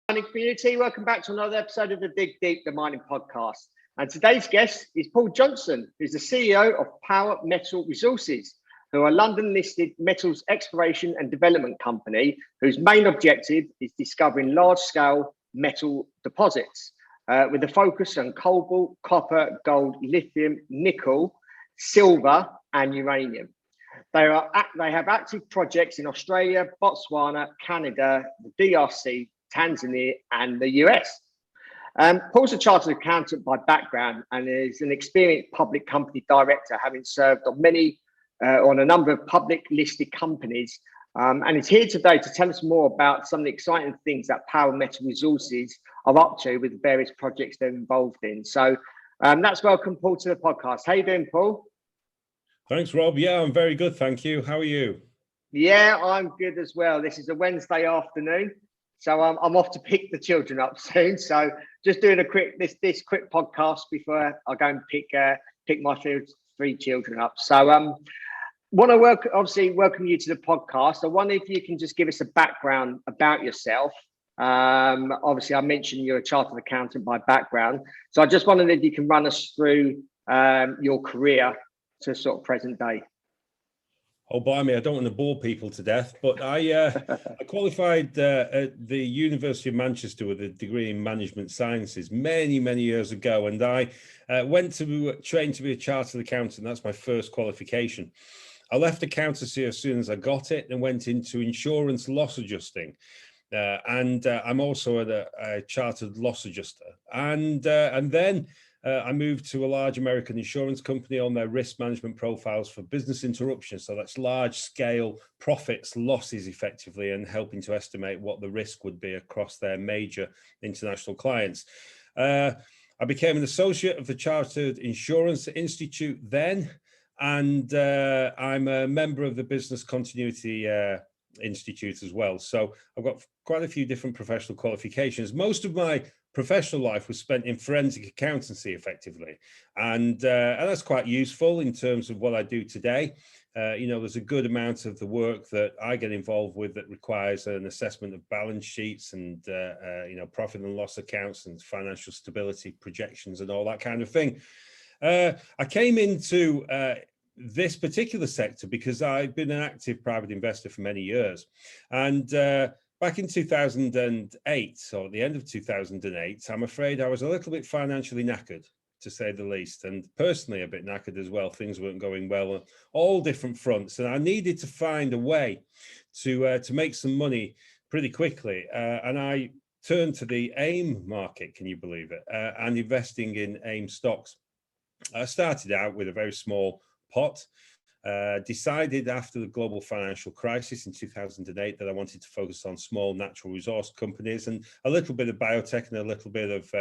Mining community, welcome back to another episode of the Dig Deep, the mining podcast. And today's guest is Paul Johnson, who's the CEO of Power Metal Resources, who are a London-listed metals exploration and development company whose main objective is discovering large-scale metal deposits with a focus on cobalt, copper, gold, lithium, nickel, silver, and uranium. They have active projects in Australia, Botswana, Canada, the DRC, Tanzania, and the US. Paul's a chartered accountant by background and is an experienced public company director, having served on a number of public listed companies. And is here today to tell us more about some of the exciting things that Power Metal Resources are up to with the various projects they're involved in. So let's welcome Paul to the podcast. How you doing, Paul? Thanks, Rob. Yeah, I'm very good, thank you. How are you? Yeah, I'm good as well. This is a Wednesday afternoon, so I'm off to pick the children up soon. So just doing this quick podcast before I go and pick my three children up. So want to obviously welcome you to the podcast. I wonder if you can just give us a background about yourself. Obviously, I mentioned you're a chartered accountant by background, so I just wondered if you can run us through your career to sort of present day. Oh, blimey, I don't want to bore people to death, but I qualified at the University of Manchester with a degree in management sciences many years ago, and I went to train to be a chartered accountant. That's my first qualification. I left accountancy as soon as I got it and went into insurance loss adjusting. And I'm also a chartered loss adjuster. And then I moved to a large American insurance company on their risk management profiles for business interruption. So that's large scale profits, losses effectively, and helping to estimate what the risk would be across their major international clients. I became an associate of the Chartered Insurance Institute then, and I'm a member of the Business Continuity Institute as well. So I've got quite a few different professional qualifications. Most of my professional life was spent in forensic accountancy effectively. And that's quite useful in terms of what I do today. There's a good amount of the work that I get involved with that requires an assessment of balance sheets and, profit and loss accounts and financial stability projections and all that kind of thing. I came into this particular sector because I've been an active private investor for many years. And back in 2008, or at the end of 2008, I'm afraid I was a little bit financially knackered, to say the least, and personally a bit knackered as well. Things weren't going well on all different fronts, and I needed to find a way to make some money pretty quickly. And I turned to the AIM market, can you believe it, and investing in AIM stocks. I started out with a very small pot. Decided after the global financial crisis in 2008 that I wanted to focus on small natural resource companies and a little bit of biotech and a little bit of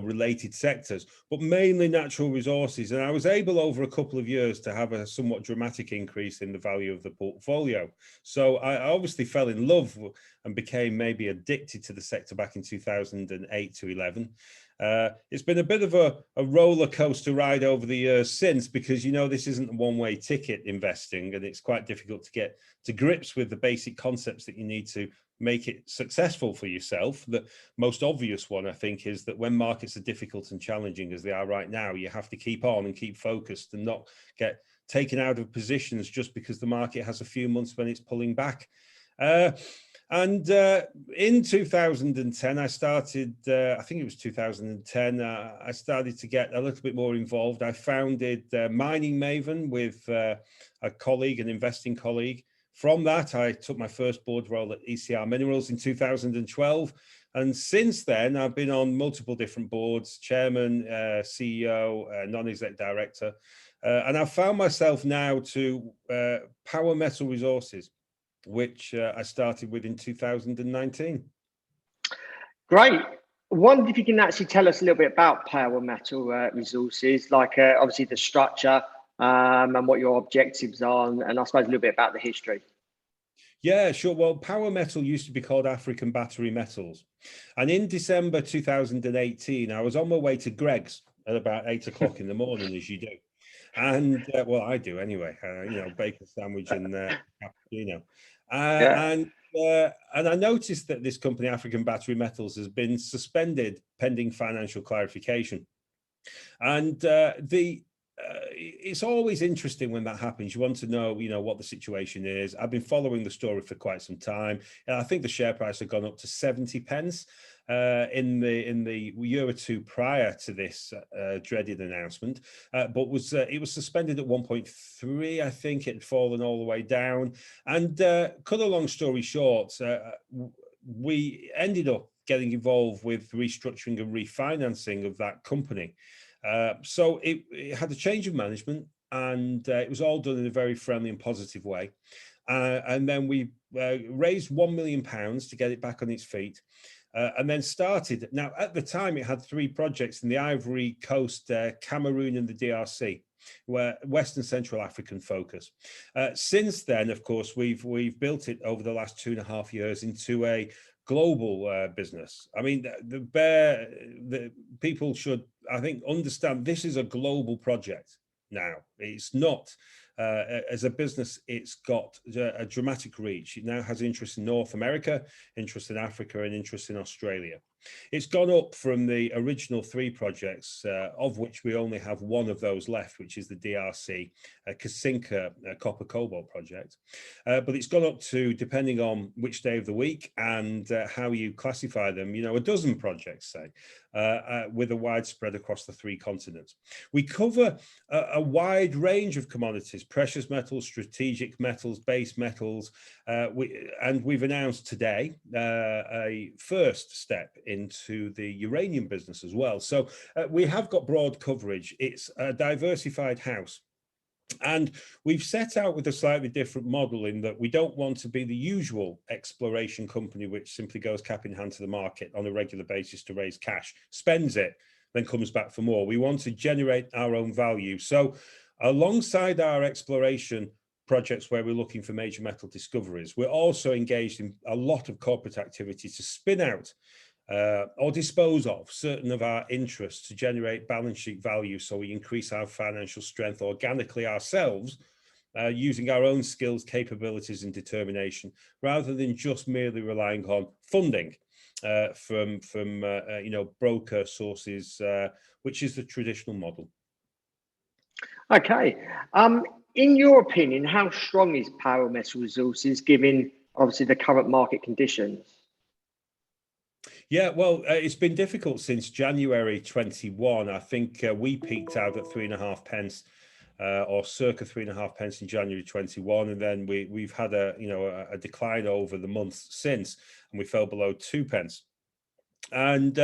related sectors, but mainly natural resources. And I was able over a couple of years to have a somewhat dramatic increase in the value of the portfolio. So I obviously fell in love and became maybe addicted to the sector back in 2008 to 11. It's been a bit of a roller coaster ride over the years since, because this isn't a one-way ticket investing, and it's quite difficult to get to grips with the basic concepts that you need to make it successful for yourself. The most obvious one, I think, is that when markets are difficult and challenging as they are right now, you have to keep on and keep focused and not get taken out of positions just because the market has a few months when it's pulling back. And in 2010, I started, I think it was 2010, I started to get a little bit more involved. I founded Mining Maven with a colleague, an investing colleague. From that, I took my first board role at ECR Minerals in 2012. And since then, I've been on multiple different boards, chairman, CEO, non-exec director. And I've found myself now to Power Metal Resources, which I started with in 2019. Great. I wonder if you can actually tell us a little bit about Power Metal Resources, like obviously the structure and what your objectives are, and I suppose a little bit about the history. Yeah, sure. Well, Power Metal used to be called African Battery Metals. And in December 2018, I was on my way to Greg's at about 8 o'clock in the morning, as you do. And well, I do anyway, bacon sandwich and cappuccino. And And I noticed that this company, African Battery Metals, has been suspended pending financial clarification. And it's always interesting when that happens. You want to know, what the situation is. I've been following the story for quite some time. I think the share price had gone up to 70 pence in the year or two prior to this dreaded announcement, but it was suspended at 1.3. I think it had fallen all the way down. And cut a long story short, we ended up getting involved with restructuring and refinancing of that company. So it had a change of management, and it was all done in a very friendly and positive way. And then we raised £1 million to get it back on its feet, and then started. Now, at the time, it had 3 projects in the Ivory Coast, Cameroon, and the DRC, where West and Central African focus. Since then, of course, we've built it over the last 2.5 years into a global business. I mean, the people should, I think, understand this is a global project now. It's not, as a business, it's got a dramatic reach. It now has interest in North America, interest in Africa, and interest in Australia. It's gone up from the original 3 projects, of which we only have 1 of those left, which is the DRC Kasinka copper cobalt project. But it's gone up to, depending on which day of the week and how you classify them, a dozen projects, say, with a wide spread across the 3 continents. We cover a wide range of commodities: precious metals, strategic metals, base metals, and we've announced today a first step into the uranium business as well. So we have got broad coverage. It's a diversified house. And we've set out with a slightly different model in that we don't want to be the usual exploration company which simply goes cap in hand to the market on a regular basis to raise cash, spends it, then comes back for more. We want to generate our own value. So alongside our exploration projects where we're looking for major metal discoveries, we're also engaged in a lot of corporate activity to spin out or dispose of certain of our interests to generate balance sheet value, so we increase our financial strength organically ourselves, using our own skills, capabilities, and determination, rather than just merely relying on funding from broker sources, which is the traditional model. Okay. In your opinion, how strong is Power Metal Resources given obviously the current market conditions? Yeah, well, it's been difficult since January 21. I think we peaked out at 3.5 pence, or circa 3.5 pence in January 21, and then we've had a decline over the months since, and we fell below 2 pence. And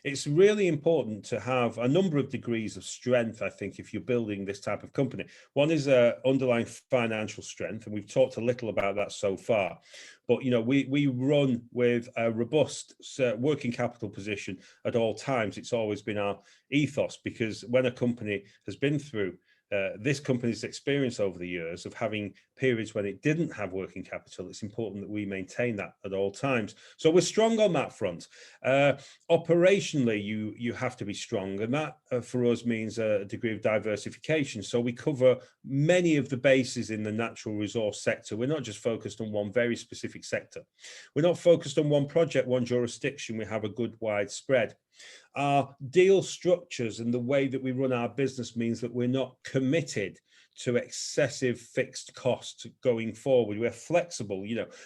it's really important to have a number of degrees of strength, I think, if you're building this type of company. One is underlying financial strength, and we've talked a little about that so far. But, we run with a robust working capital position at all times. It's always been our ethos, because when a company has been through this company's experience over the years of having periods when it didn't have working capital, it's important that we maintain that at all times. So we're strong on that front. Operationally, you have to be strong, and that for us means a degree of diversification. So we cover many of the bases in the natural resource sector. We're not just focused on one very specific sector. We're not focused on one project, one jurisdiction. We have a good wide spread. Our deal structures and the way that we run our business means that we're not committed to excessive fixed costs going forward. We're flexible.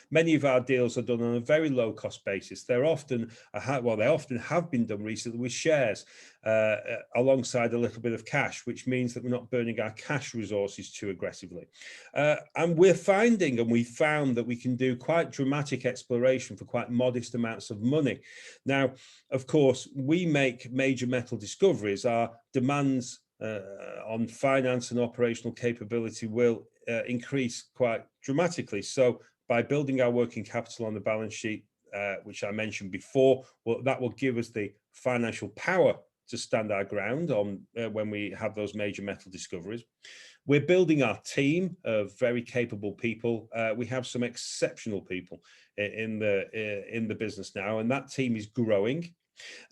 Many of our deals are done on a very low cost basis. They often have been done recently with shares alongside a little bit of cash, which means that we're not burning our cash resources too aggressively. And we found that we can do quite dramatic exploration for quite modest amounts of money. Now, of course, we make major metal discoveries. Our demands on finance and operational capability will increase quite dramatically. So by building our working capital on the balance sheet, which I mentioned before, that will give us the financial power to stand our ground on when we have those major metal discoveries. We're building our team of very capable people. We have some exceptional people in the business now, and that team is growing.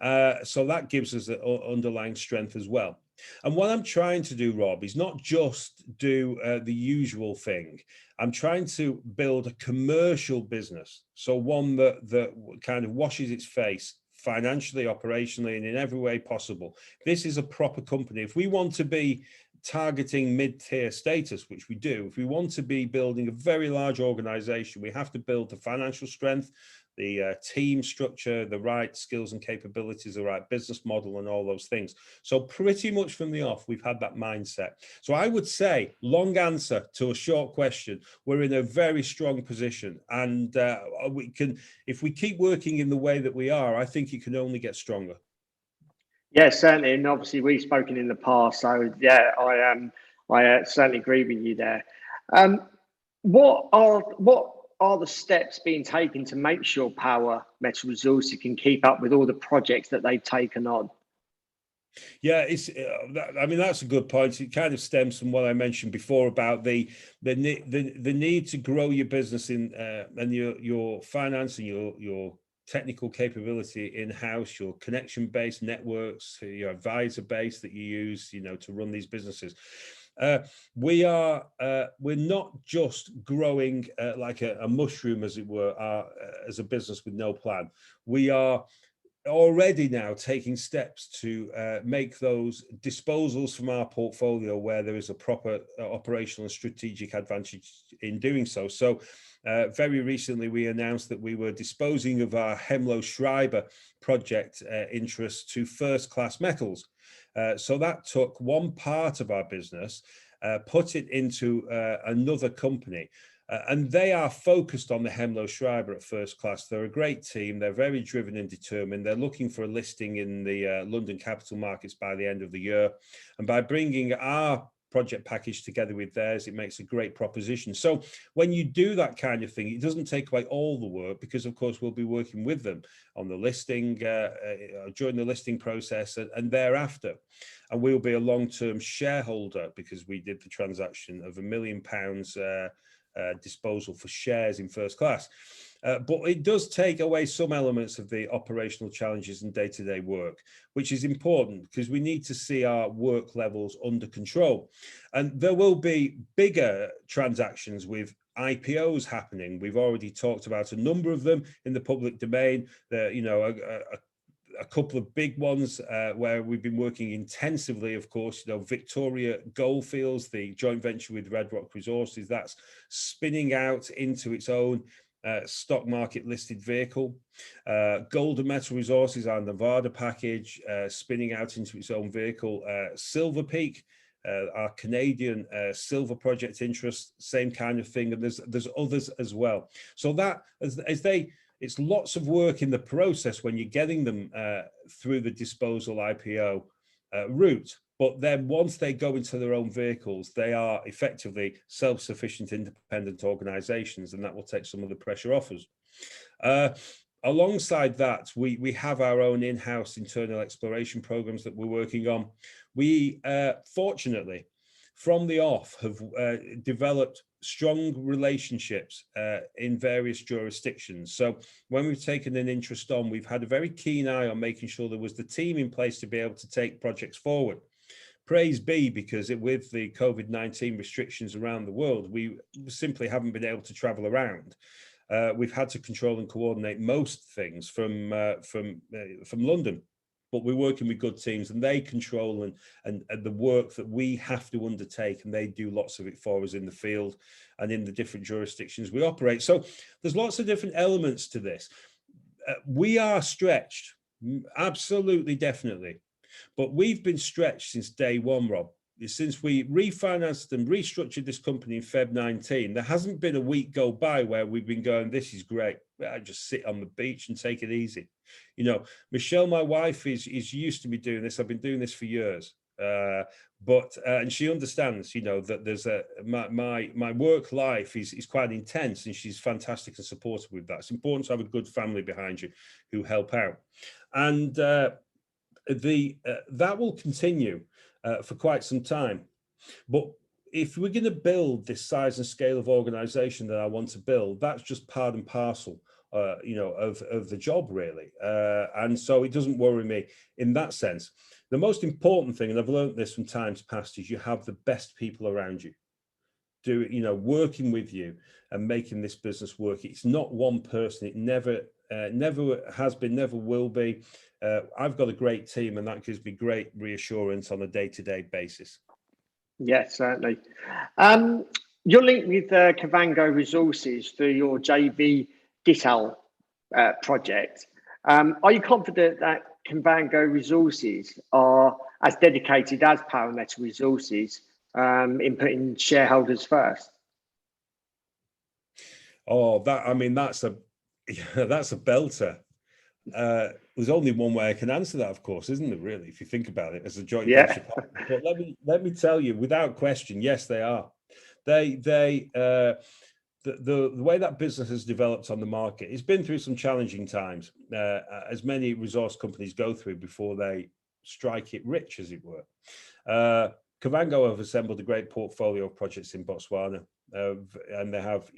So that gives us an underlying strength as well. And what I'm trying to do, Rob, is not just do the usual thing. I'm trying to build a commercial business, so one that kind of washes its face financially, operationally, and in every way possible. This is a proper company. If we want to be targeting mid-tier status, which we do, if we want to be building a very large organization, we have to build the financial strength, the team structure, the right skills and capabilities, the right business model, and all those things. So pretty much from the off, we've had that mindset. So I would say, long answer to a short question, we're in a very strong position. And we can, if we keep working in the way that we are, I think it can only get stronger. Yeah, certainly, and obviously we've spoken in the past, so yeah, I certainly agree with you there. What are the steps being taken to make sure Power Metal Resources can keep up with all the projects that they've taken on? Yeah, it's. I mean, that's a good point. It kind of stems from what I mentioned before about the need to grow your business in and your finance and your technical capability in-house, your connection-based networks, your advisor base that you use, to run these businesses. We're not just growing like a mushroom, as it were, as a business with no plan. We are already now taking steps to make those disposals from our portfolio where there is a proper operational and strategic advantage in doing so. So very recently we announced that we were disposing of our Hemlo Schreiber project interest to First Class Metals. So that took one part of our business, put it into another company. And they are focused on the Hemlo Schreiber at First Class. They're a great team. They're very driven and determined. They're looking for a listing in the London capital markets by the end of the year. And by bringing our project package together with theirs, it makes a great proposition. So when you do that kind of thing, it doesn't take away all the work, because of course we'll be working with them on the listing, during the listing process and thereafter. And we'll be a long-term shareholder, because we did the transaction of £1 million disposal for shares in First Class. But it does take away some elements of the operational challenges and day-to-day work, which is important because we need to see our work levels under control. And there will be bigger transactions with IPOs happening. We've already talked about a number of them in the public domain. A couple of big ones where we've been working intensively, of course, Victoria Goldfields, the joint venture with Red Rock Resources, that's spinning out into its own stock market listed vehicle. Golden Metal Resources, our Nevada package, spinning out into its own vehicle. Silver Peak, our Canadian silver project interest, same kind of thing. And there's others as well. So that it's lots of work in the process when you're getting them through the disposal IPO route. But then once they go into their own vehicles, they are effectively self-sufficient, independent organizations, and that will take some of the pressure off us. Alongside that, we have our own in-house internal exploration programs that we're working on. We, fortunately, from the off, have developed strong relationships in various jurisdictions. So when we've taken an interest on, we've had a very keen eye on making sure there was the team in place to be able to take projects forward. Praise be, because with the COVID-19 restrictions around the world, we simply haven't been able to travel around. We've had to control and coordinate most things from London. But we're working with good teams, and they control and the work that we have to undertake, and they do lots of it for us in the field and in the different jurisdictions we operate. So there's lots of different elements to this. We are stretched, absolutely, definitely. But we've been stretched since day one, Rob. Since we refinanced and restructured this company in Feb 19, there hasn't been a week go by where we've been going, this is great. I just sit on the beach and take it easy. Michelle, my wife, is used to be doing this. I've been doing this for years. And she understands, that there's my work life is quite intense, and she's fantastic and supportive with that. It's important to have a good family behind you who help out. And that will continue for quite some time. But if we're going to build this size and scale of organization that I want to build, that's just part and parcel of the job really. And so it doesn't worry me in that sense. The most important thing, and I've learned this from times past, is you have the best people around you, working with you and making this business work. It's not one person. It never has been, never will be. I've got a great team, and that gives me great reassurance on a day-to-day basis. Yes, certainly. You're linked with Convogo Resources through your JV Dittal project. Are you confident that Convogo Resources are as dedicated as Power Metal Resources in putting shareholders first? Oh, that's a that's a belter. There's only one way I can answer that, of course, isn't there? Really, if you think about it, as a joint venture partner. But let me tell you, without question, yes, they are. The way that business has developed on the market, it's been through some challenging times, as many resource companies go through before they strike it rich, as it were. Convogo have assembled a great portfolio of projects in Botswana, and they have,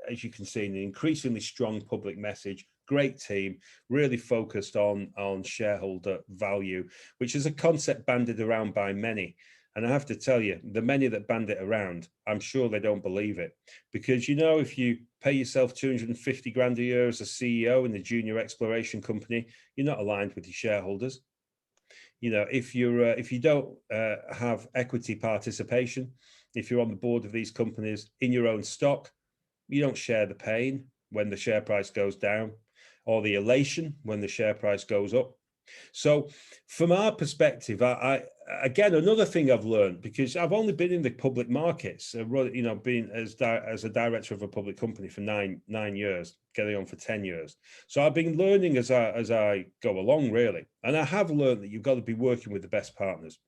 as you can see, an increasingly strong public message, great team, really focused on shareholder value, which is a concept bandied around by many. And I have to tell you, the many that band it around, I'm sure they don't believe it. Because, if you pay yourself 250 grand a year as a CEO in a junior exploration company, you're not aligned with your shareholders. If you don't have equity participation, if you're on the board of these companies in your own stock, you don't share the pain when the share price goes down, or the elation when the share price goes up. So from our perspective, again, another thing I've learned, because I've only been in the public markets, being as a director of a public company for nine years, getting on for 10 years. So I've been learning as I go along, really. And I have learned that you've got to be working with the best partners.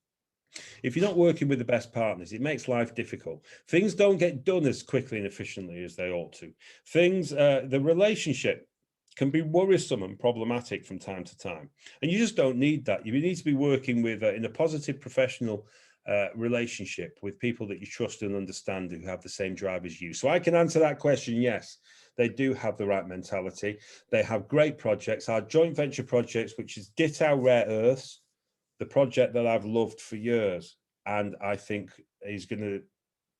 If you're not working with the best partners, it makes life difficult. Things don't get done as quickly and efficiently as they ought to. The relationship can be worrisome and problematic from time to time. And you just don't need that. You need to be working with, in a positive professional relationship with people that you trust and understand, who have the same drive as you. So I can answer that question, yes. They do have the right mentality. They have great projects. Our joint venture projects, which is Dittal Rare Earths, the project that I've loved for years, and I think is going to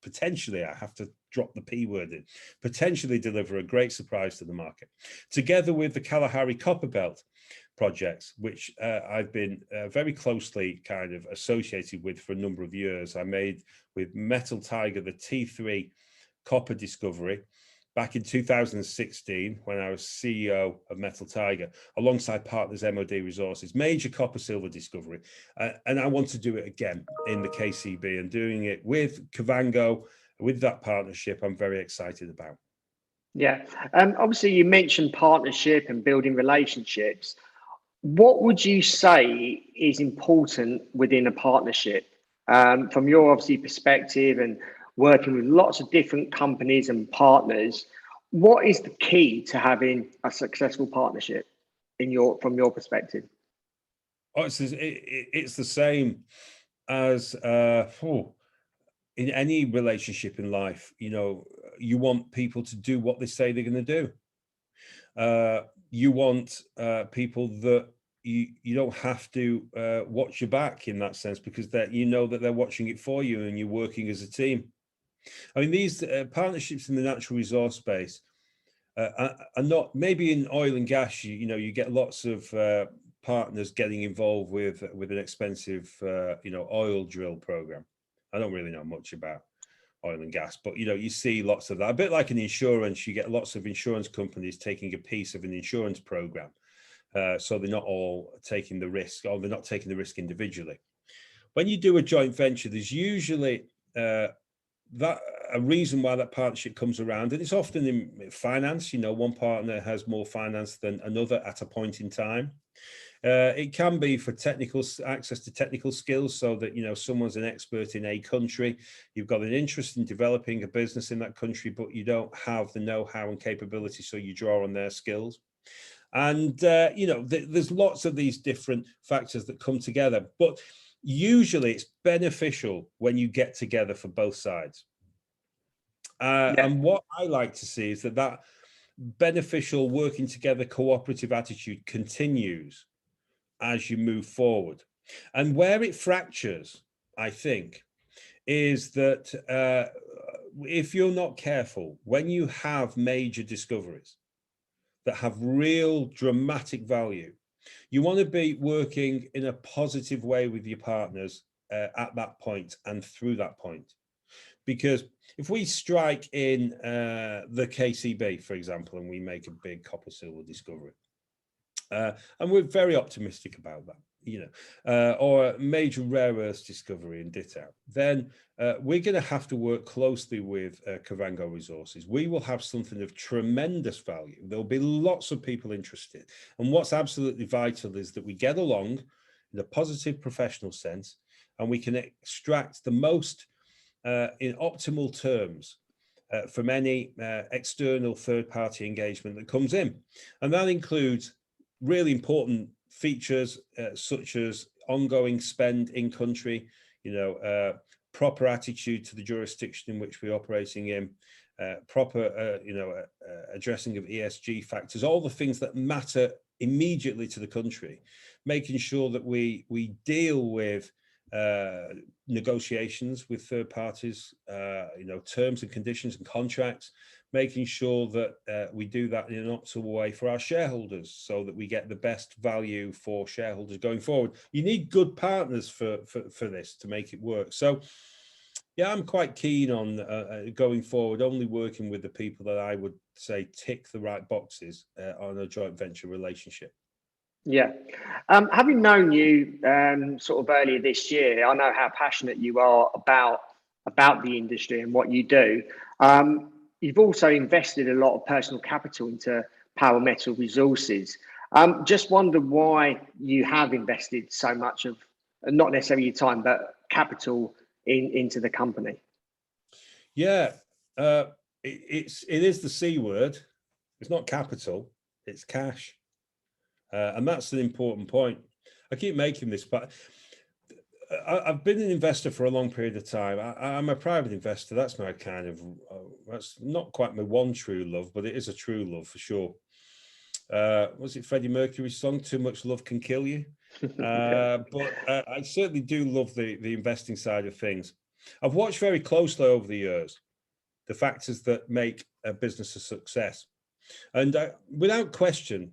potentially, I have to drop the P word in, potentially deliver a great surprise to the market. Together with the Kalahari Copper Belt projects, which I've been very closely kind of associated with for a number of years. I made with Metal Tiger the T3 copper discovery back in 2016, when I was CEO of Metal Tiger, alongside partners MOD Resources, major copper silver discovery. And I want to do it again in the KCB, and doing it with Convogo, with that partnership, I'm very excited about. Yeah. Obviously, you mentioned partnership and building relationships. What would you say is important within a partnership? From your obviously perspective and working with lots of different companies and partners, what is the key to having a successful partnership from your perspective? Oh, it's the same as in any relationship in life. You want people to do what they say they're going to do. You want people that you don't have to watch your back in that sense, because that that they're watching it for you and you're working as a team. I mean, these partnerships in the natural resource space are not, maybe in oil and gas, you get lots of partners getting involved with an expensive oil drill program. I don't really know much about oil and gas, but you see lots of that. A bit like in insurance, you get lots of insurance companies taking a piece of an insurance program. So they're not all taking the risk, or they're not taking the risk individually. When you do a joint venture, there's usually a reason why that partnership comes around, and it's often in finance. One partner has more finance than another at a point in time. It can be for access to technical skills, so that someone's an expert in a country, you've got an interest in developing a business in that country, but you don't have the know-how and capability, so you draw on their skills. And there's lots of these different factors that come together, but usually it's beneficial when you get together for both sides. And what I like to see is that beneficial working together cooperative attitude continues as you move forward. And where it fractures, I think, is that if you're not careful, when you have major discoveries that have real dramatic value, you want to be working in a positive way with your partners at that point and through that point. Because if we strike in the KCB, for example, and we make a big copper silver discovery, and we're very optimistic about that, or a major rare earths discovery in ditto, then we're going to have to work closely with Convogo Resources. We will have something of tremendous value. There'll be lots of people interested. And what's absolutely vital is that we get along in a positive professional sense, and we can extract the most in optimal terms from any external third-party engagement that comes in. And that includes really important features such as ongoing spend in country, proper attitude to the jurisdiction in which we're operating in, proper, addressing of ESG factors, all the things that matter immediately to the country, making sure that we deal with negotiations with third parties, terms and conditions and contracts, making sure that we do that in an optimal way for our shareholders so that we get the best value for shareholders going forward. You need good partners for this to make it work. So yeah, I'm quite keen on going forward, only working with the people that I would say tick the right boxes on a joint venture relationship. Yeah. Having known you sort of earlier this year, I know how passionate you are about the industry and what you do. You've also invested a lot of personal capital into Power Metal Resources. Just wonder why you have invested so much of, not necessarily your time, but capital into the company. Yeah, it is the C word. It's not capital, it's cash. And that's an important point. I keep making this, but I've been an investor for a long period of time. I'm a private investor. That's my kind of, that's not quite my one true love, but it is a true love for sure. Was it Freddie Mercury's song, Too Much Love Can Kill You? But I certainly do love the investing side of things. I've watched very closely over the years the factors that make a business a success. And without question,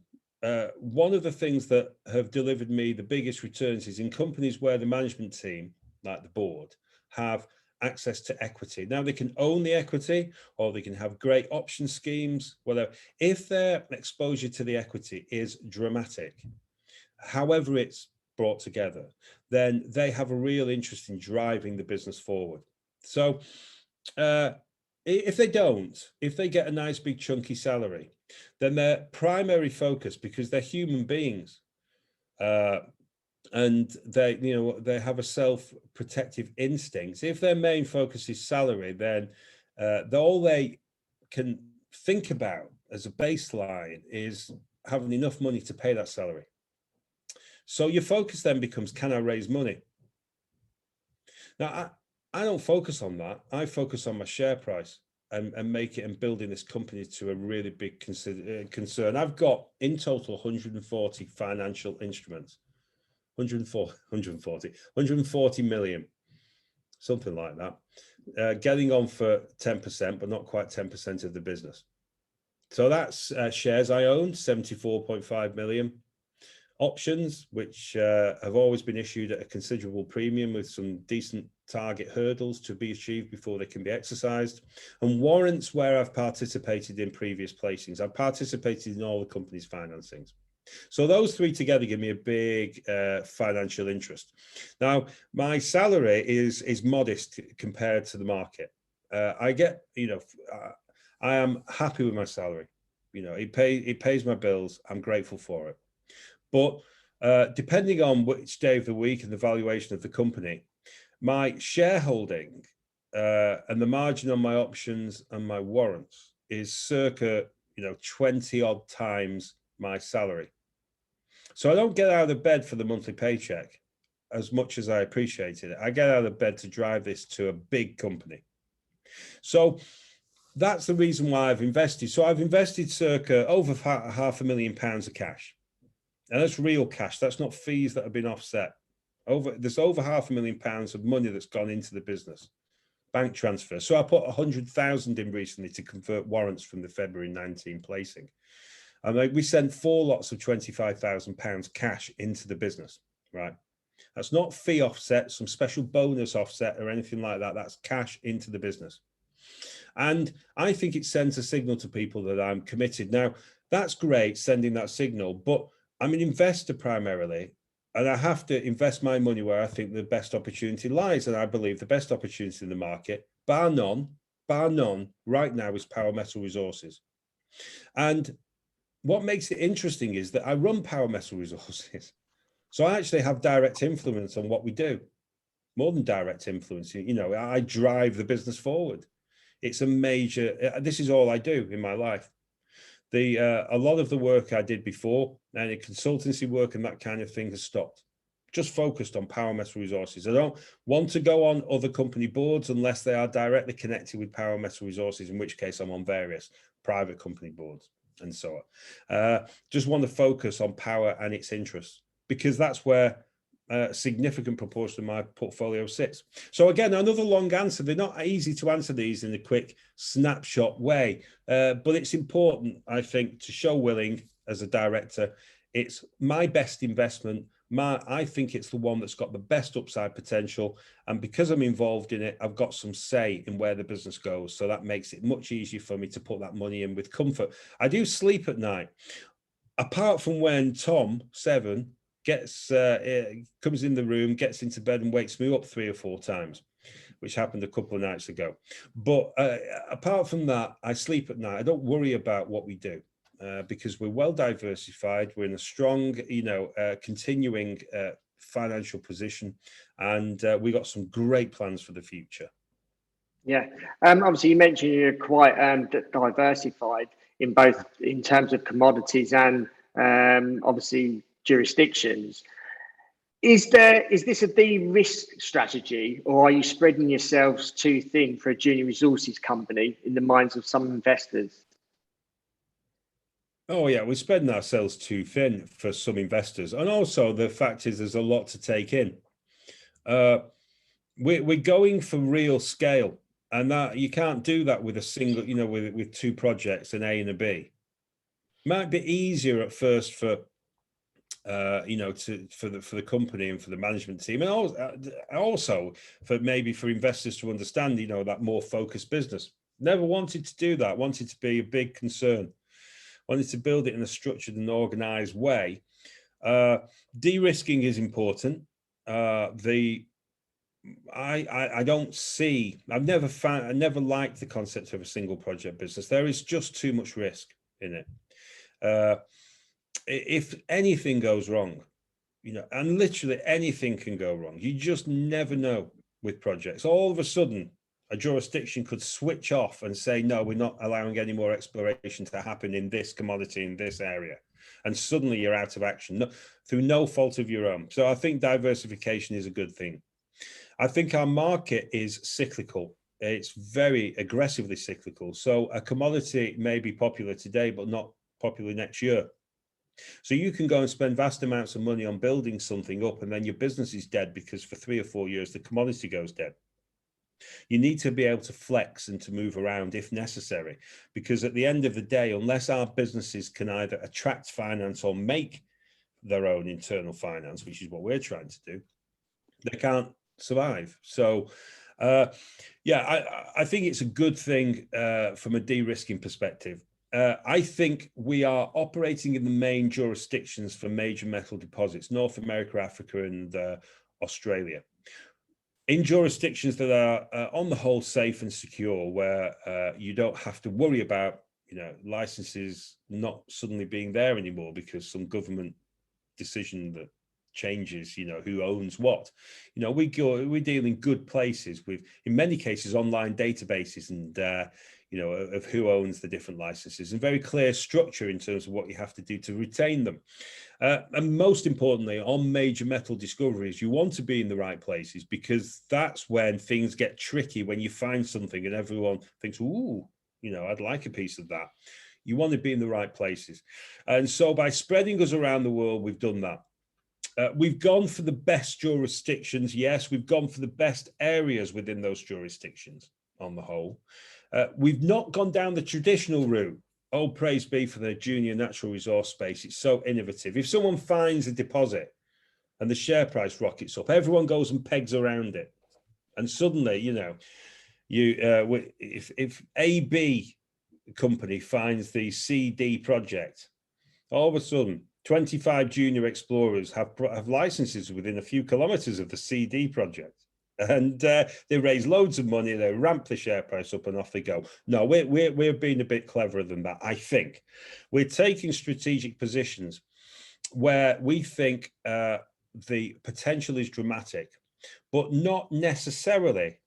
one of the things that have delivered me the biggest returns is in companies where the management team, like the board, have access to equity. Now they can own the equity, or they can have great option schemes, whatever. If their exposure to the equity is dramatic, however it's brought together, then they have a real interest in driving the business forward. So if they don't, if they get a nice big chunky salary, then their primary focus, because they're human beings, and they have a self-protective instinct. If their main focus is salary, then all they can think about as a baseline is having enough money to pay that salary. So your focus then becomes, can I raise money? Now, I don't focus on that. I focus on my share price and make it and building this company to a really big concern. I've got in total 140 financial instruments, 140 million, something like that, getting on for 10%, but not quite 10% of the business. So that's shares I own, 74.5 million. Options, which have always been issued at a considerable premium with some decent target hurdles to be achieved before they can be exercised, and warrants where I've participated in previous placings. I've participated in all the company's financings. So those three together give me a big financial interest. Now, my salary is modest compared to the market. I get, I am happy with my salary. It pays my bills. I'm grateful for it. But depending on which day of the week and the valuation of the company, my shareholding and the margin on my options and my warrants is circa 20 odd times my salary. So I don't get out of bed for the monthly paycheck as much as I appreciated it. I get out of bed to drive this to a big company. So that's the reason why I've invested. So I've invested circa over £500,000 of cash. And that's real cash. That's not fees that have been offset. There's over £500,000 of money that's gone into the business. Bank transfer. So I put 100,000 in recently to convert warrants from the February 19 placing. And we sent 4 lots of £25,000 cash into the business, right? That's not fee offset, some special bonus offset or anything like that. That's cash into the business. And I think it sends a signal to people that I'm committed. Now, that's great, sending that signal, but I'm an investor primarily, and I have to invest my money where I think the best opportunity lies. And I believe the best opportunity in the market, bar none, right now is Power Metal Resources. And what makes it interesting is that I run Power Metal Resources. So I actually have direct influence on what we do, more than direct influence. You know, I drive the business forward. It's a major, this is all I do in my life. A lot of the work I did before, and the consultancy work and that kind of thing, has stopped. Just focused on Power Metal Resources. I don't want to go on other company boards unless they are directly connected with Power Metal Resources, in which case I'm on various private company boards and so on. Just want to focus on power and its interests, because that's where a significant proportion of my portfolio sits. So again, another long answer. They're not easy to answer these in a quick snapshot way, but it's important, I think, to show willing as a director. It's my best investment. I think it's the one that's got the best upside potential. And because I'm involved in it, I've got some say in where the business goes. So that makes it much easier for me to put that money in with comfort. I do sleep at night, apart from when Tom, 7, comes in the room, gets into bed and wakes me up 3 or 4 times, which happened a couple of nights ago. But apart from that, I sleep at night. I don't worry about what we do because we're well diversified. We're in a strong, continuing financial position, and we got some great plans for the future. Yeah, obviously you mentioned you're quite diversified in terms of commodities and obviously jurisdictions. Is this a de-risk strategy, or are you spreading yourselves too thin for a junior resources company in the minds of some investors? Oh yeah, we're spreading ourselves too thin for some investors, and also the fact is there's a lot to take in. We're going for real scale, and that you can't do that with a single, with 2 projects, an A and a B. Might be easier at first for for the company and for the management team, and also for investors to understand, that more focused business. Never wanted to do that. Wanted to be a big concern. Wanted to build it in a structured and organized way. De-risking is important. I never liked the concept of a single project business. There is just too much risk in it. If anything goes wrong, and literally anything can go wrong, you just never know with projects. All of a sudden, a jurisdiction could switch off and say, no, we're not allowing any more exploration to happen in this commodity, in this area. And suddenly you're out of action through no fault of your own. So I think diversification is a good thing. I think our market is cyclical. It's very aggressively cyclical. So a commodity may be popular today, but not popular next year. So you can go and spend vast amounts of money on building something up, and then your business is dead because for 3 or 4 years, the commodity goes dead. You need to be able to flex and to move around if necessary, because at the end of the day, unless our businesses can either attract finance or make their own internal finance, which is what we're trying to do, they can't survive. So I think it's a good thing from a de-risking perspective. I think we are operating in the main jurisdictions for major metal deposits: North America, Africa, and Australia. In jurisdictions that are on the whole safe and secure, where you don't have to worry about licenses not suddenly being there anymore because some government decision that changes who owns what. We deal in good places with, in many cases, online databases and of who owns the different licenses, and very clear structure in terms of what you have to do to retain them. And most importantly, on major metal discoveries, you want to be in the right places, because that's when things get tricky, when you find something and everyone thinks, ooh, I'd like a piece of that. You want to be in the right places. And so by spreading us around the world, we've done that. We've gone for the best jurisdictions. Yes, we've gone for the best areas within those jurisdictions on the whole. We've not gone down the traditional route. Oh, praise be for the junior natural resource space. It's so innovative. If someone finds a deposit and the share price rockets up, everyone goes and pegs around it. And suddenly, if AB company finds the CD project, all of a sudden 25 junior explorers have licenses within a few kilometers of the CD project, and they raise loads of money, they ramp the share price up, and off they go. No, we're being a bit cleverer than that. I think we're taking strategic positions where we think the potential is dramatic, but not necessarily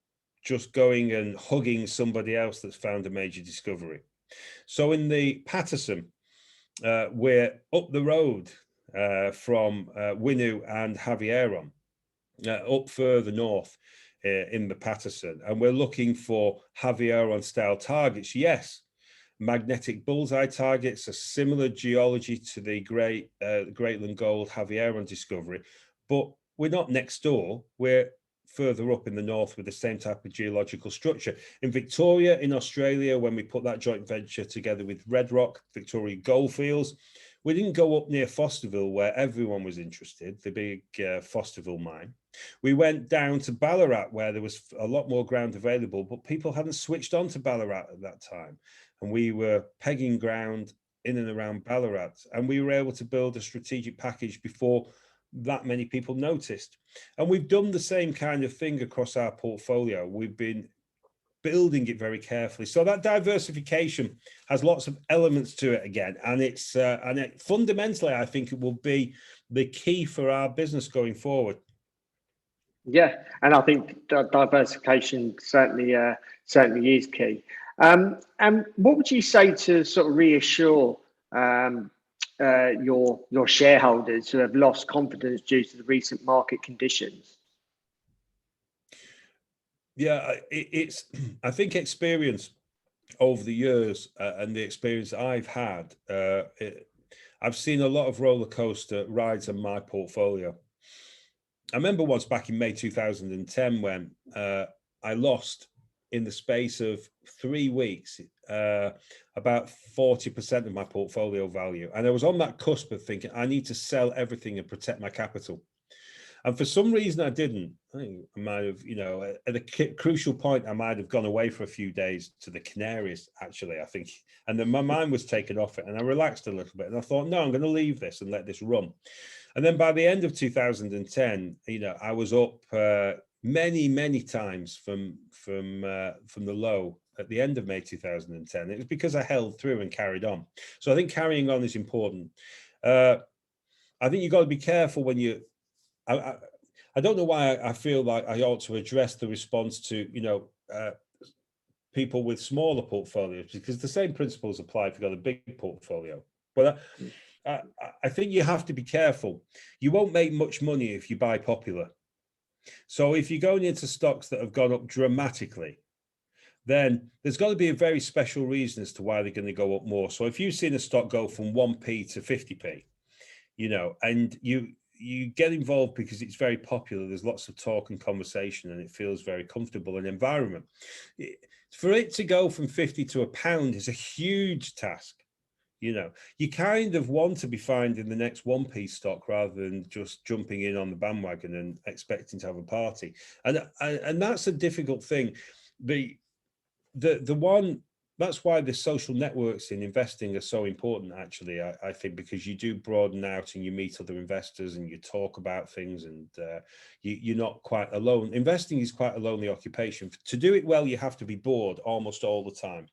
just going and hugging somebody else that's found a major discovery. So in the Patterson, we're up the road from Winu and Javieron, up further north in the Patterson, and we're looking for Javieron style targets. Yes, magnetic bullseye targets, a similar geology to the Greatland Gold Javieron discovery, but we're not next door. We're further up in the north with the same type of geological structure. In Victoria, in Australia, when we put that joint venture together with Red Rock, Victoria Goldfields, we didn't go up near Fosterville where everyone was interested, the big Fosterville mine. We went down to Ballarat where there was a lot more ground available, but people hadn't switched on to Ballarat at that time. And we were pegging ground in and around Ballarat, and we were able to build a strategic package before that many people noticed. And we've done the same kind of thing across our portfolio. We've been building it very carefully. So that diversification has lots of elements to it again. And fundamentally, I think it will be the key for our business going forward. Yeah, and I think diversification certainly is key. And what would you say to sort of reassure your shareholders who have lost confidence due to the recent market conditions? Yeah, I think experience over the years and the experience I've had, I've seen a lot of roller coaster rides in my portfolio. I remember once back in May 2010 when I lost in the space of 3 weeks about 40% of my portfolio value. And I was on that cusp of thinking, I need to sell everything and protect my capital. And for some reason I didn't. I think I might have, at a crucial point, I might have gone away for a few days to the Canaries, actually, I think. And then my mind was taken off it and I relaxed a little bit. And I thought, no, I'm going to leave this and let this run. And then by the end of 2010, I was up many, many times from the low at the end of May 2010. It was because I held through and carried on. So I think carrying on is important. I think you've got to be careful when you. I don't know why I feel like I ought to address the response to people with smaller portfolios, because the same principles apply if you've got a big portfolio. But I think you have to be careful. You won't make much money if you buy popular. So if you're going into stocks that have gone up dramatically, then there's got to be a very special reason as to why they're going to go up more. So if you've seen a stock go from 1p to 50p, and you get involved because it's very popular, there's lots of talk and conversation and it feels very comfortable an environment. For it to go from 50 to £1 is a huge task. You kind of want to be finding the next 1p stock rather than just jumping in on the bandwagon and expecting to have a party. And that's a difficult thing. That's why the social networks in investing are so important, actually, I think, because you do broaden out and you meet other investors and you talk about things, and you're not quite alone. Investing is quite a lonely occupation. To do it well, you have to be bored almost all the time,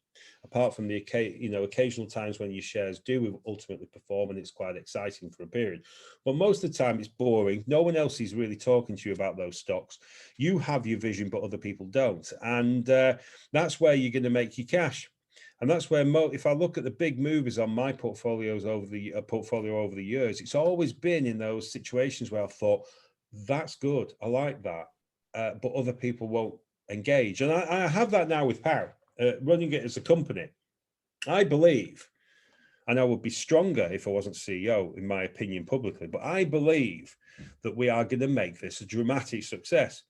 apart from the occasional times when your shares do ultimately perform and it's quite exciting for a period. But most of the time it's boring. No one else is really talking to you about those stocks. You have your vision, but other people don't. And that's where you're going to make your cash. And that's where, if I look at the big movers on my portfolio over the years, it's always been in those situations where I've thought, that's good, I like that, but other people won't engage. And I have that now with Power, running it as a company. I believe, and I would be stronger if I wasn't CEO, in my opinion, publicly, but I believe that we are going to make this a dramatic success.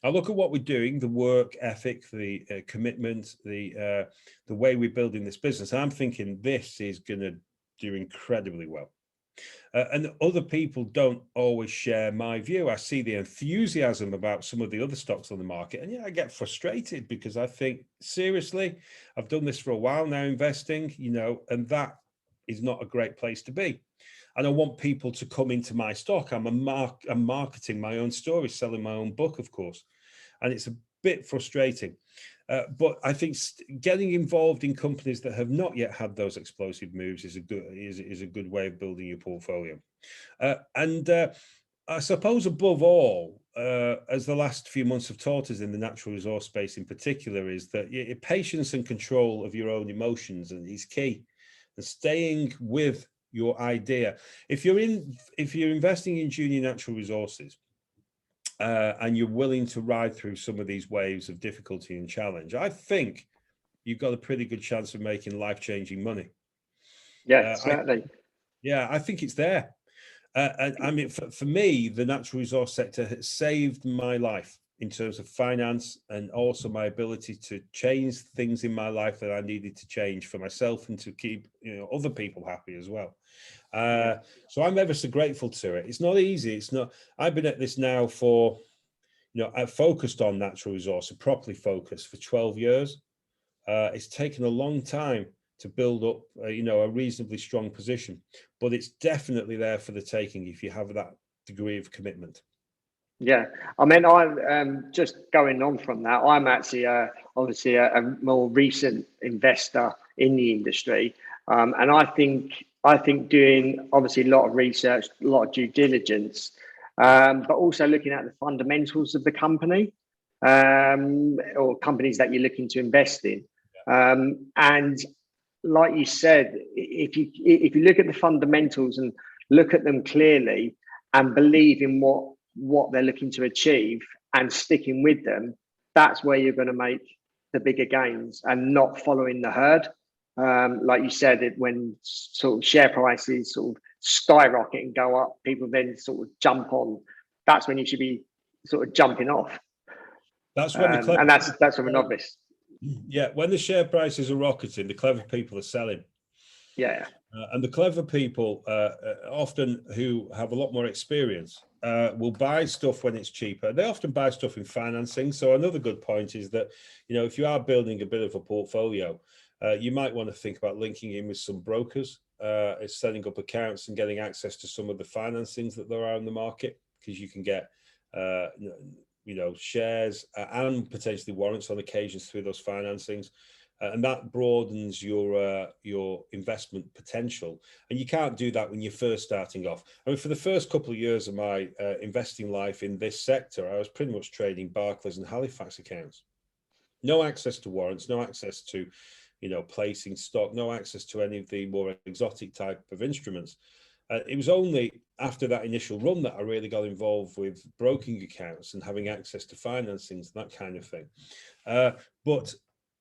I look at what we're doing, the work ethic, the commitment, the way we're building this business. I'm thinking this is going to do incredibly well. And other people don't always share my view. I see the enthusiasm about some of the other stocks on the market, and yeah, I get frustrated because I think, seriously, I've done this for a while now, investing, and that is not a great place to be. And I want people to come into my stock. I'm marketing my own story, selling my own book, of course, and it's a bit frustrating. But I think getting involved in companies that have not yet had those explosive moves is a good way of building your portfolio. And I suppose above all, as the last few months have taught us in the natural resource space in particular, is that patience and control of your own emotions is key, and staying with your idea. If you're investing in junior natural resources, and you're willing to ride through some of these waves of difficulty and challenge, I think you've got a pretty good chance of making life-changing money. Yeah, certainly. I think it's there. And I mean, for me, the natural resource sector has saved my life in terms of finance, and also my ability to change things in my life that I needed to change for myself and to keep other people happy as well. So I'm ever so grateful to it. It's not easy. It's not. I've been at this now for, I've focused on natural resources, properly focused, for 12 years. It's taken a long time to build up, a reasonably strong position, but it's definitely there for the taking if you have that degree of commitment. Yeah, I mean, I'm just going on from that. I'm actually obviously a more recent investor in the industry, and I think doing obviously a lot of research, a lot of due diligence, but also looking at the fundamentals of the company, or companies that you're looking to invest in, and like you said, if you look at the fundamentals and look at them clearly and believe in what they're looking to achieve and sticking with them, that's where you're going to make the bigger gains, and not following the herd. Like you said, when sort of share prices sort of skyrocket and go up, people then sort of jump on. That's when you should be sort of jumping off. That's when and that's from a novice. Yeah, when the share prices are rocketing, the clever people are selling. Yeah. And the clever people, often who have a lot more experience, will buy stuff when it's cheaper. They often buy stuff in financing. So another good point is that, if you are building a bit of a portfolio, you might want to think about linking in with some brokers, setting up accounts and getting access to some of the financings that there are in the market, because you can get shares and potentially warrants on occasions through those financings. And that broadens your investment potential. And you can't do that when you're first starting off. I mean, for the first couple of years of my investing life in this sector, I was pretty much trading Barclays and Halifax accounts. No access to warrants, no access to, placing stock, no access to any of the more exotic type of instruments. It was only after that initial run that I really got involved with broking accounts and having access to financings and that kind of thing.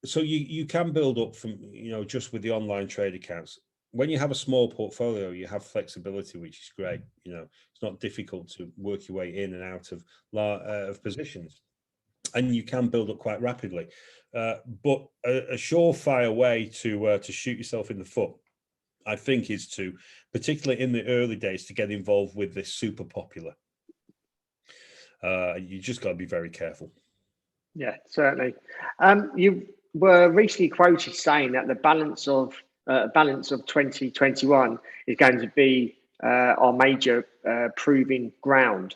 So you can build up from, just with the online trade accounts. When you have a small portfolio, you have flexibility, which is great. It's not difficult to work your way in and out of positions, and you can build up quite rapidly. But a surefire way to shoot yourself in the foot, I think, is to, particularly in the early days, to get involved with this super popular. You just got to be very careful. Yeah, certainly. You were recently quoted saying that the balance of 2021 is going to be our major proving ground.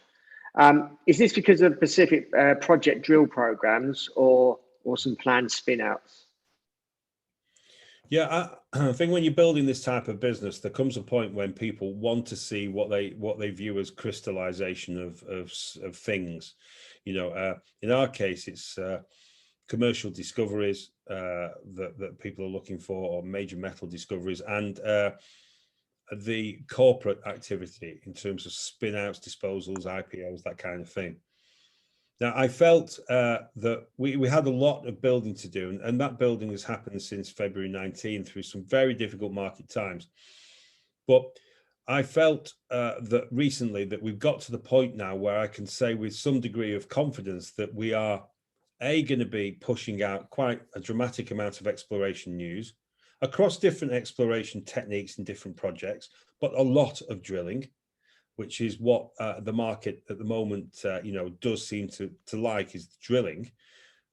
Is this because of specific project drill programs or some planned spin-outs? Yeah, I think when you're building this type of business, there comes a point when people want to see what they view as crystallization of things. In our case, it's commercial discoveries that people are looking for, or major metal discoveries, and the corporate activity in terms of spin-outs, disposals, IPOs, that kind of thing. Now, I felt that we had a lot of building to do, and that building has happened since February 19 through some very difficult market times. But I felt that recently that we've got to the point now where I can say with some degree of confidence that we are going to be pushing out quite a dramatic amount of exploration news across different exploration techniques and different projects, but a lot of drilling, which is what the market at the moment, does seem to like, is drilling.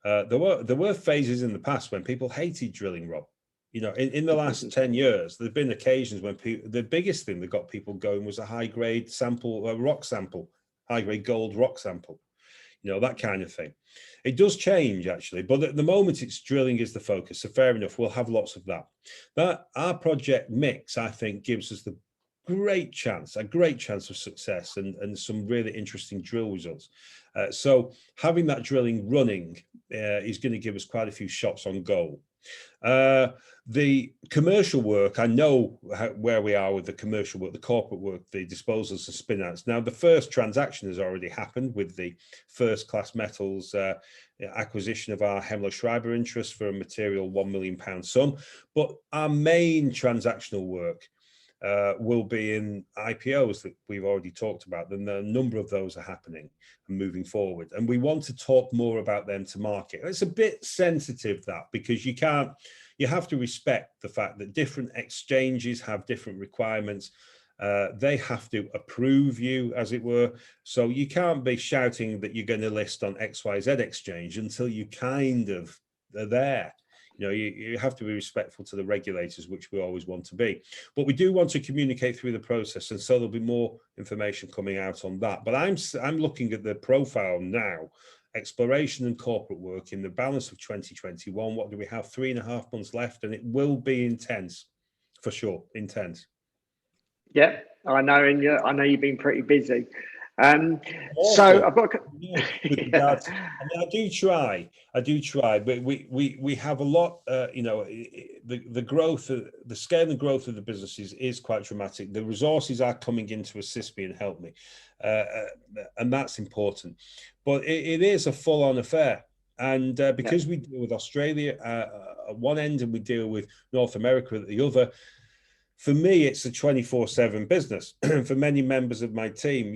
There were phases in the past when people hated drilling, Rob. In the last 10 years, there have been occasions when the biggest thing that got people going was a high-grade sample, a rock sample, high-grade gold rock sample, that kind of thing. It does change, actually, but at the moment, it's drilling is the focus. So fair enough, we'll have lots of that. But our project mix, I think, gives us a great chance of success and some really interesting drill results. So having that drilling running is going to give us quite a few shots on goal. The commercial work, I know where we are with the commercial work, the corporate work, the disposals and spin-outs. Now, the first transaction has already happened with the First Class Metals acquisition of our Hemlo Schreiber interest for a material £1 million sum. But our main transactional work will be in IPOs that we've already talked about. And a number of those are happening and moving forward. And we want to talk more about them to market. It's a bit sensitive, that, because you have to respect the fact that different exchanges have different requirements. They have to approve you, as it were. So you can't be shouting that you're going to list on XYZ exchange until you kind of are there. You have to be respectful to the regulators, which we always want to be. But we do want to communicate through the process, and so there'll be more information coming out on that. But I'm looking at the profile now, exploration and corporate work in the balance of 2021. What do we have? 3.5 months left, and it will be intense, for sure, intense. Yeah, I know, and I know you've been pretty busy. So I've got. I do try. But we have a lot. The growth, the scale and growth of the businesses is quite dramatic. The resources are coming in to assist me and help me, and that's important. But it is a full-on affair. And because we deal with Australia at one end and we deal with North America at the other, for me, it's a 24/7 business. For many members of my team,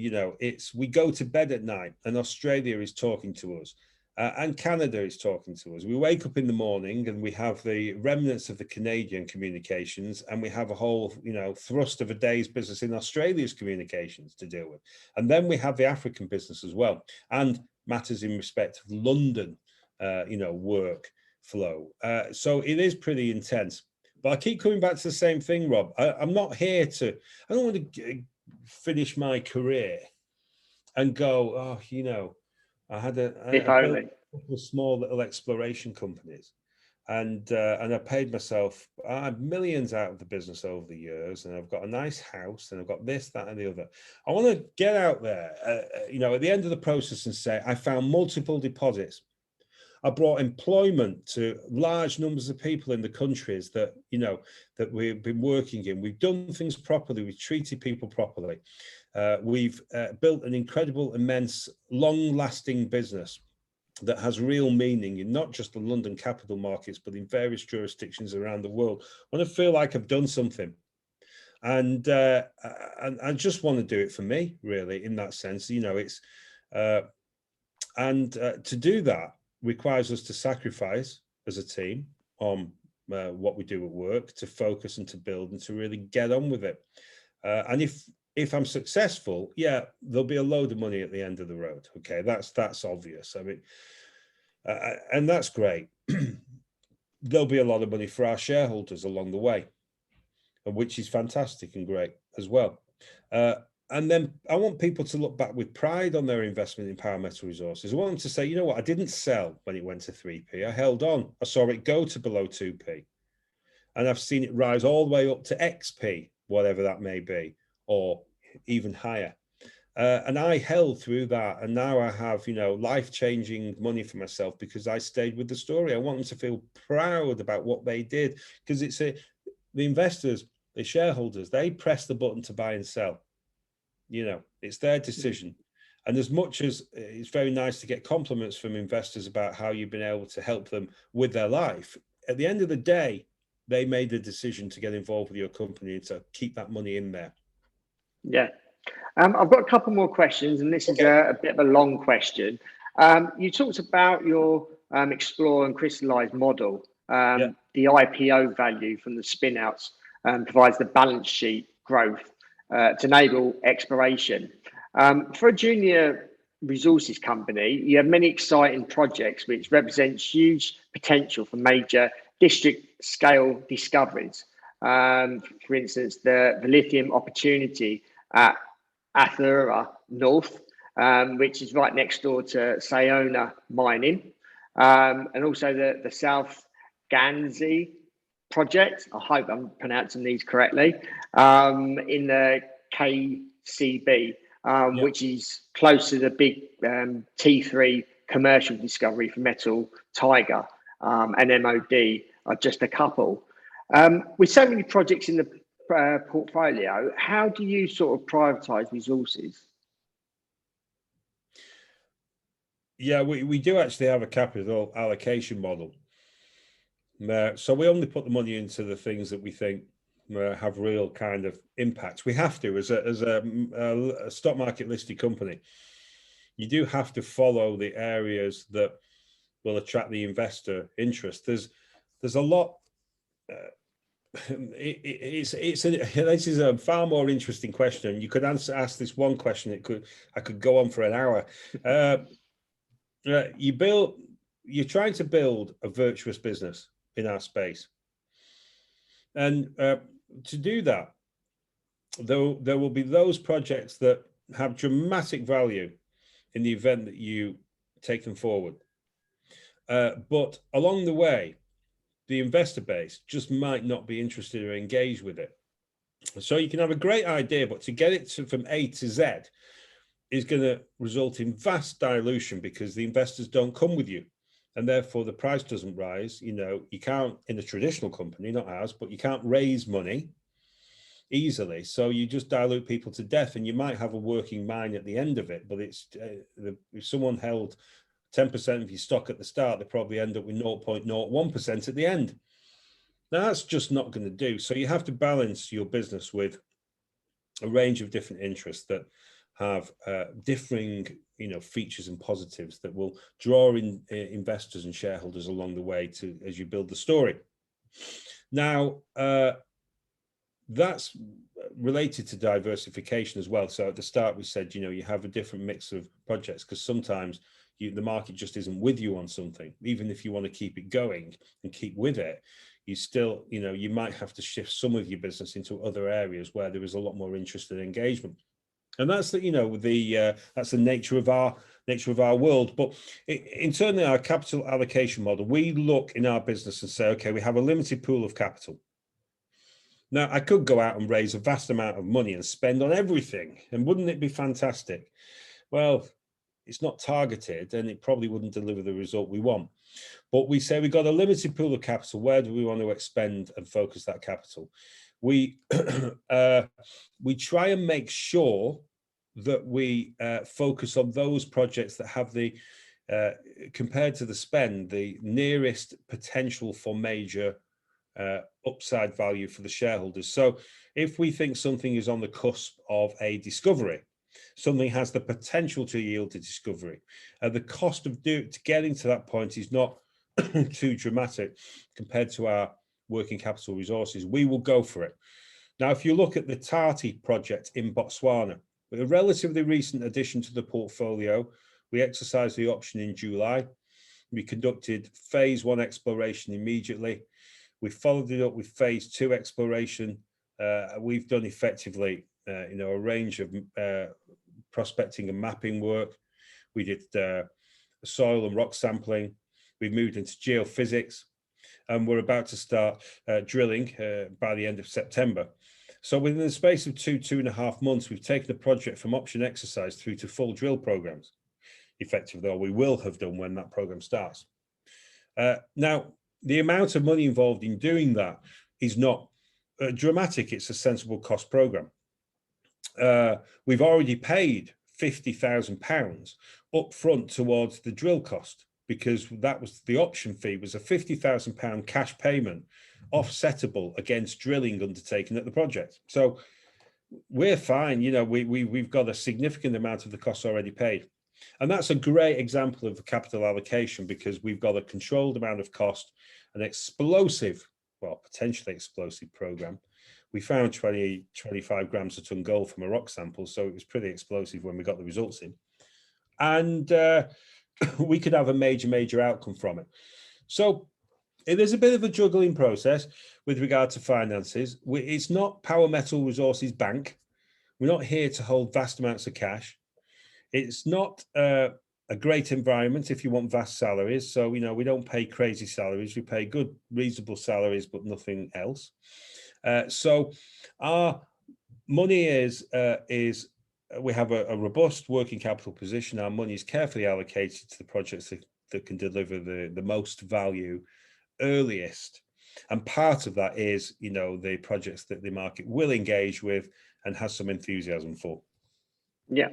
we go to bed at night and Australia is talking to us and Canada is talking to us. We wake up in the morning and we have the remnants of the Canadian communications, and we have a whole, thrust of a day's business in Australia's communications to deal with. And then we have the African business as well, and matters in respect of London, work flow. So it is pretty intense. But I keep coming back to the same thing, Rob. I'm not here I don't want to finish my career and go, I had a couple of small little exploration companies, and I paid myself millions out of the business over the years, and I've got a nice house, and I've got this, that, and the other. I want to get out there, at the end of the process and say, I found multiple deposits. I brought employment to large numbers of people in the countries that we've been working in. We've done things properly. We've treated people properly. We've built an incredible, immense, long-lasting business that has real meaning in not just the London capital markets, but in various jurisdictions around the world. I want to feel like I've done something. And I just want to do it for me, really, in that sense. To do that requires us to sacrifice as a team on what we do at work, to focus and to build and to really get on with it. And if I'm successful, there'll be a load of money at the end of the road. Okay, that's obvious. I mean, and that's great. There'll be a lot of money for our shareholders along the way, which is fantastic and great as well. And then I want people to look back with pride on their investment in Power Metal Resources. I want them to say, you know what, I didn't sell when it went to 3p. I held on. I saw it go to below 2p. And I've seen it rise all the way up to XP, whatever that may be, or even higher. And I held through that. And now I have, life-changing money for myself because I stayed with the story. I want them to feel proud about what they did, because the investors, the shareholders, they press the button to buy and sell. It's their decision. And as much as it's very nice to get compliments from investors about how you've been able to help them with their life, at the end of the day, they made the decision to get involved with your company and to keep that money in there. Yeah. I've got a couple more questions, and this is a bit of a long question. You talked about your explore and crystallize model. The IPO value from the spin-outs provides the balance sheet growth to enable exploration. For a junior resources company, you have many exciting projects which represents huge potential for major district scale discoveries. For instance, the lithium opportunity at Athura North, which is right next door to Sayona Mining, and also the South Ganzi project. I hope I'm pronouncing these correctly, in the KCB, which is close to the big T3 commercial discovery for Metal Tiger, and MOD are just a couple. With so many projects in the portfolio, how do you sort of prioritize resources? Yeah, we do actually have a capital allocation model. So we only put the money into the things that we think have real kind of impact. We have to, as a stock market listed company, you do have to follow the areas that will attract the investor interest. There's a lot. This is a far more interesting question. You could ask this one question. I could go on for an hour. You're trying to build a virtuous business in our space, and to do that, though, there will be those projects that have dramatic value in the event that you take them forward. But along the way, the investor base just might not be interested or engaged with it. So you can have a great idea, but to get it from A to Z is going to result in vast dilution because the investors don't come with you, and therefore the price doesn't rise. You can't, in a traditional company, not ours, but you can't raise money easily. So you just dilute people to death, and you might have a working mine at the end of it, but it's if someone held 10% of your stock at the start, they probably end up with 0.01% at the end. Now, that's just not going to do. So you have to balance your business with a range of different interests that have differing, features and positives that will draw in investors and shareholders along the way as you build the story. Now, that's related to diversification as well. So at the start, we said, you have a different mix of projects because sometimes the market just isn't with you on something. Even if you want to keep it going and keep with it, you still, you might have to shift some of your business into other areas where there is a lot more interest and engagement. And that's that's the nature of our world. But internally, our capital allocation model, we look in our business and say, okay, we have a limited pool of capital. Now, I could go out and raise a vast amount of money and spend on everything, and wouldn't it be fantastic? Well, it's not targeted, and it probably wouldn't deliver the result we want. But we say we've got a limited pool of capital. Where do we want to expend and focus that capital? We try and make sure that we focus on those projects that have the, compared to the spend, the nearest potential for major upside value for the shareholders. So if we think something is on the cusp of a discovery, something has the potential to yield a discovery, the cost of getting to that point is not too dramatic compared to our working capital resources, we will go for it. Now, if you look at the Tati project in Botswana, with a relatively recent addition to the portfolio, we exercised the option in July. We conducted phase 1 exploration immediately. We followed it up with phase 2 exploration. We've done effectively, a range of prospecting and mapping work. We did soil and rock sampling. We've moved into geophysics, and we're about to start drilling by the end of September. So within the space of 2.5 months, we've taken the project from option exercise through to full drill programs, effectively, or we will have done when that program starts. Now, the amount of money involved in doing that is not dramatic. It's a sensible cost program. We've already paid £50,000 up front towards the drill cost, because that was the option fee, was a £50,000 cash payment offsettable against drilling undertaken at the project. So we're fine. You know, we've got a significant amount of the costs already paid. And that's a great example of capital allocation, because we've got a controlled amount of cost, an explosive, well, potentially explosive program. We found 25 grams a ton gold from a rock sample, so it was pretty explosive when we got the results in. And we could have a major outcome from it. So there's a bit of a juggling process with regard to finances. It's not Power Metal Resources Bank. We're not here to hold vast amounts of cash. It's not a great environment if you want vast salaries. So, you know, we don't pay crazy salaries. We pay good, reasonable salaries, but nothing else. So our money is we have a robust working capital position. Our money is carefully allocated to the projects that can deliver the most value earliest. And part of that is, you know, the projects that the market will engage with and has some enthusiasm for. Yeah.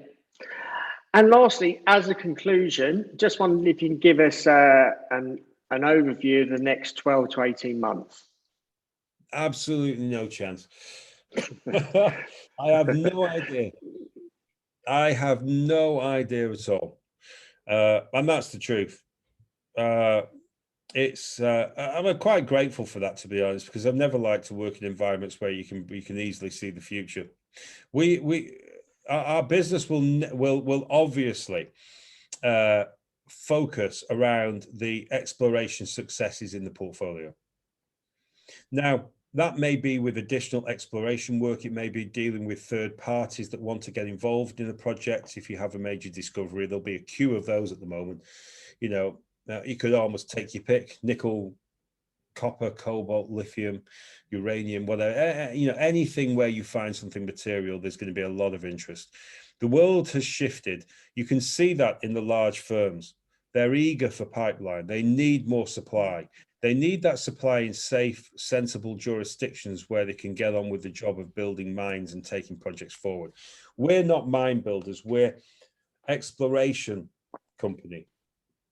And lastly, as a conclusion, just wondered if you can give us an overview of the next 12 to 18 months. Absolutely no chance. I have no idea. I have no idea at all. And that's the truth. I'm quite grateful for that, to be honest, because I've never liked to work in environments where you can easily see the future. Our business will obviously focus around the exploration successes in the portfolio. Now, that may be with additional exploration work. It may be dealing with third parties that want to get involved in a project. If you have a major discovery, there'll be a queue of those at the moment. You know, you could almost take your pick: nickel, copper, cobalt, lithium, uranium, whatever, you know, anything where you find something material, there's going to be a lot of interest. The world has shifted. You can see that in the large firms. They're eager for pipeline. They need more supply. They need that supply in safe, sensible jurisdictions where they can get on with the job of building mines and taking projects forward. We're not mine builders. We're exploration company.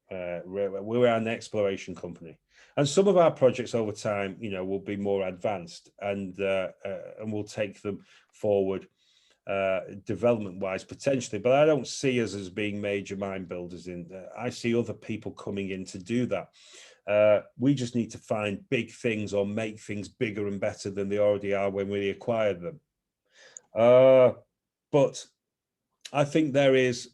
We're an exploration company. And some of our projects over time, you know, will be more advanced, and we'll take them forward development-wise potentially. But I don't see us as being major mine builders. I see other people coming in to do that. We just need to find big things or make things bigger and better than they already are when we acquire them. But I think there is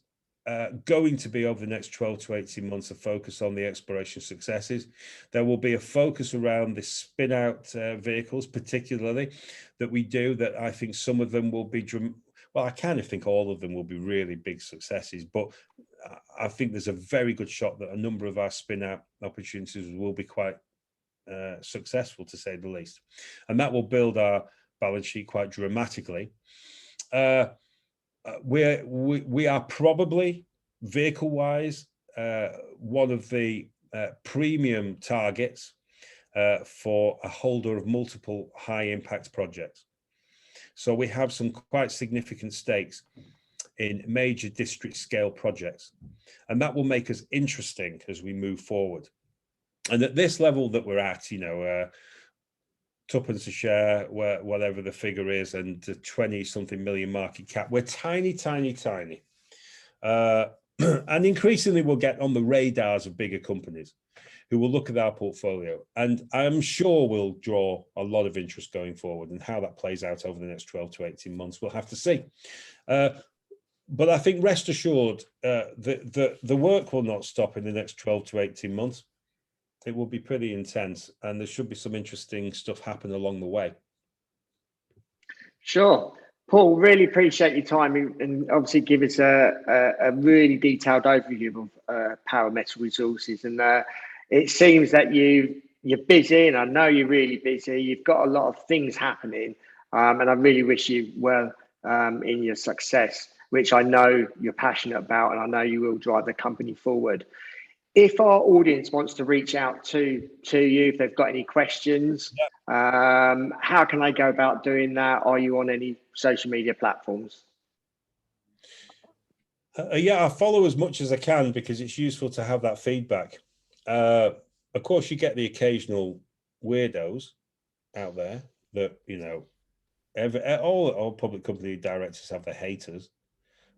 going to be, over the next 12 to 18 months, a focus on the exploration successes. There will be a focus around the spin-out vehicles, particularly, that we do, that I think some of them will be, well, I kind of think all of them will be really big successes, but I think there's a very good shot that a number of our spin-out opportunities will be quite successful, to say the least. And that will build our balance sheet quite dramatically. We are probably, vehicle-wise, one of the premium targets for a holder of multiple high-impact projects. So we have some quite significant stakes in major district-scale projects, and that will make us interesting as we move forward. And at this level that we're at, you know, tuppence a share, whatever the figure is, and 20-something million market cap, we're tiny. And increasingly we'll get on the radars of bigger companies who will look at our portfolio. And I'm sure we'll draw a lot of interest going forward, and how that plays out over the next 12 to 18 months, we'll have to see. But I think, rest assured, the work will not stop in the next 12 to 18 months. It will be pretty intense, and there should be some interesting stuff happen along the way. Sure. Paul, really appreciate your time, and obviously give us a really detailed overview of Power Metal Resources. And it seems that you're busy, and I know you're really busy. You've got a lot of things happening, and I really wish you well in your success, which I know you're passionate about, and I know you will drive the company forward. If our audience wants to reach out to you, if they've got any questions, how can they go about doing that? Are you on any social media platforms? Yeah, I follow as much as I can because it's useful to have that feedback. Of course, you get the occasional weirdos out there that, all public company directors have their haters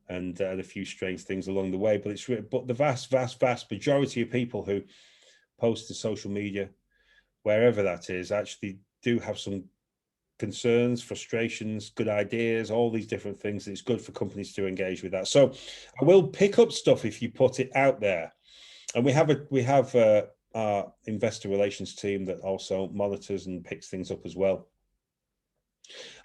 and a few strange things along the way. But the vast majority of people who post to social media, wherever that is, actually do have some concerns, frustrations, good ideas, all these different things. It's good for companies to engage with that. So I will pick up stuff if you put it out there. And we have our investor relations team that also monitors and picks things up as well.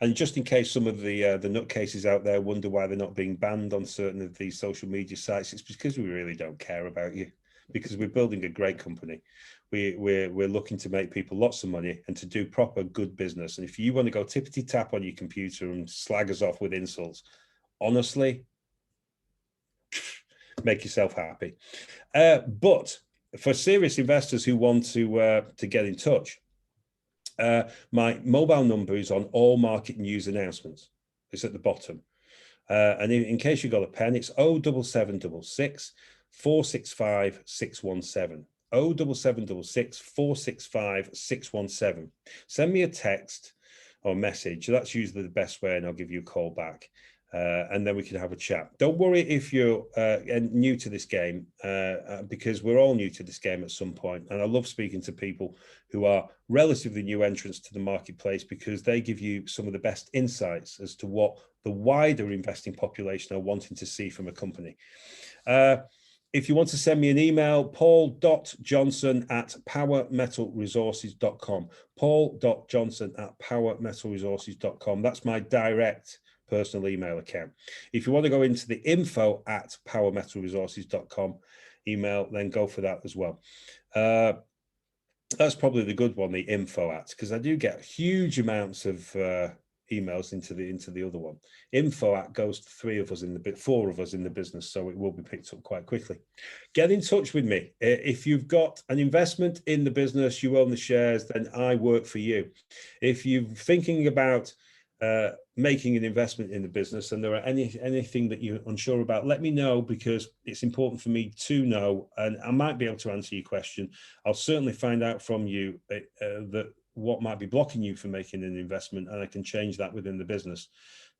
And just in case some of the nutcases out there wonder why they're not being banned on certain of these social media sites, it's because we really don't care about you, because we're building a great company. We're looking to make people lots of money and to do proper good business. And if you want to go tippity tap on your computer and slag us off with insults, honestly, make yourself happy. But for serious investors who want to get in touch, my mobile number is on all market news announcements. It's at the bottom. And in case you got a pen, it's 07766 465 617. 07766 465 617. Send me a text or message. That's usually the best way, and I'll give you a call back. And then we can have a chat. Don't worry if you're new to this game, because we're all new to this game at some point. And I love speaking to people who are relatively new entrants to the marketplace, because they give you some of the best insights as to what the wider investing population are wanting to see from a company. If you want to send me an email, paul.johnson@powermetalresources.com. paul.johnson@powermetalresources.com. That's my direct personal email account. If you want to go into the info@powermetalresources.com email, then go for that as well. That's probably the good one, the info @ because I do get huge amounts of emails into the other one. Info @ goes to 4 of us in the business, so it will be picked up quite quickly. Get in touch with me. If you've got an investment in the business, you own the shares, then I work for you. If you're thinking about making an investment in the business and there are anything that you're unsure about, let me know, because it's important for me to know, and I might be able to answer your question. I'll certainly find out from you that what might be blocking you from making an investment, and I can change that within the business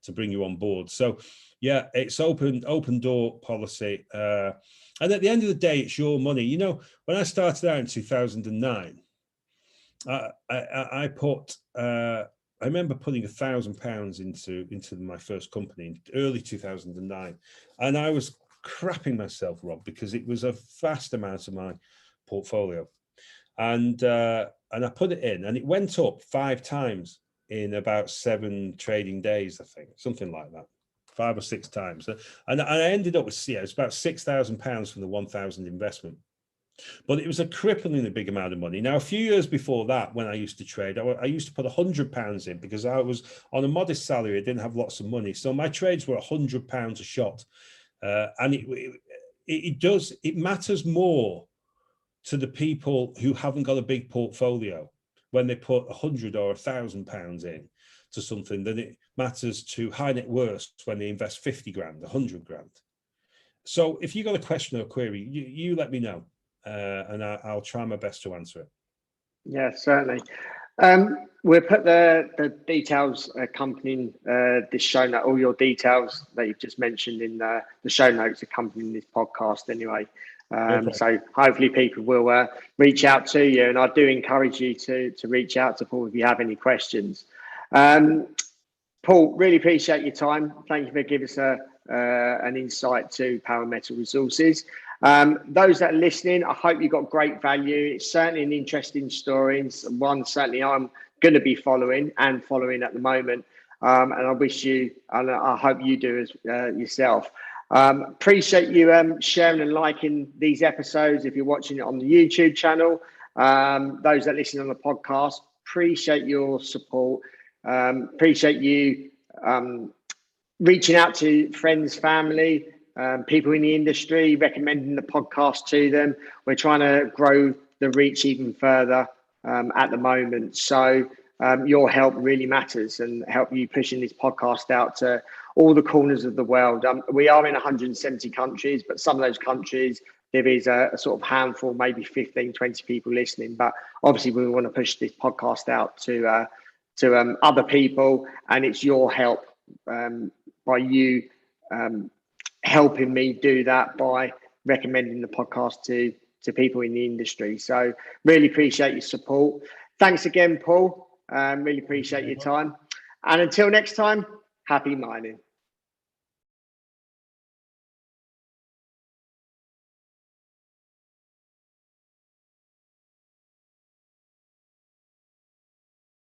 to bring you on board. So yeah, it's open door policy, and at the end of the day, it's your money. You know, when I started out in 2009, I remember putting £1,000 into my first company in early 2009, and I was crapping myself, Rob, because it was a vast amount of my portfolio. And I put it in, and it went up 5 times in about 7 trading days, I think, something like that, 5 or 6 times. And I ended up with, it's about £6,000 from the 1,000 investment. But it was a cripplingly big amount of money. Now, a few years before that, when I used to trade, I used to put £100 in because I was on a modest salary. I didn't have lots of money. So my trades were £100 a shot. And it matters more to the people who haven't got a big portfolio when they put £100 or £1,000 in to something than it matters to high net worths when they invest 50 grand, 100 grand. So if you got a question or a query, you let me know, and I'll try my best to answer it. Yeah, certainly. We'll put the details accompanying this show note, all your details that you've just mentioned in the show notes accompanying this podcast anyway. So hopefully people will reach out to you, and I do encourage you to reach out to Paul if you have any questions. Paul, really appreciate your time. Thank you for giving us an insight to Power Metal Resources. Those that are listening, I hope you got great value. It's certainly an interesting story, and one certainly I'm going to be following at the moment. And I wish you, and I hope you do as yourself. Appreciate you sharing and liking these episodes if you're watching it on the YouTube channel. Those that listen on the podcast, appreciate your support. Appreciate you reaching out to friends, family, people in the industry, recommending the podcast to them. We're trying to grow the reach even further at the moment. So your help really matters, and help you pushing this podcast out to all the corners of the world. We are in 170 countries, but some of those countries, there is a sort of handful, maybe 15, 20 people listening. But obviously, we want to push this podcast out to other people, and it's your help by you helping me do that by recommending the podcast to people in the industry. So really appreciate your support. Thanks again, Paul. Really appreciate your time. And until next time, happy mining.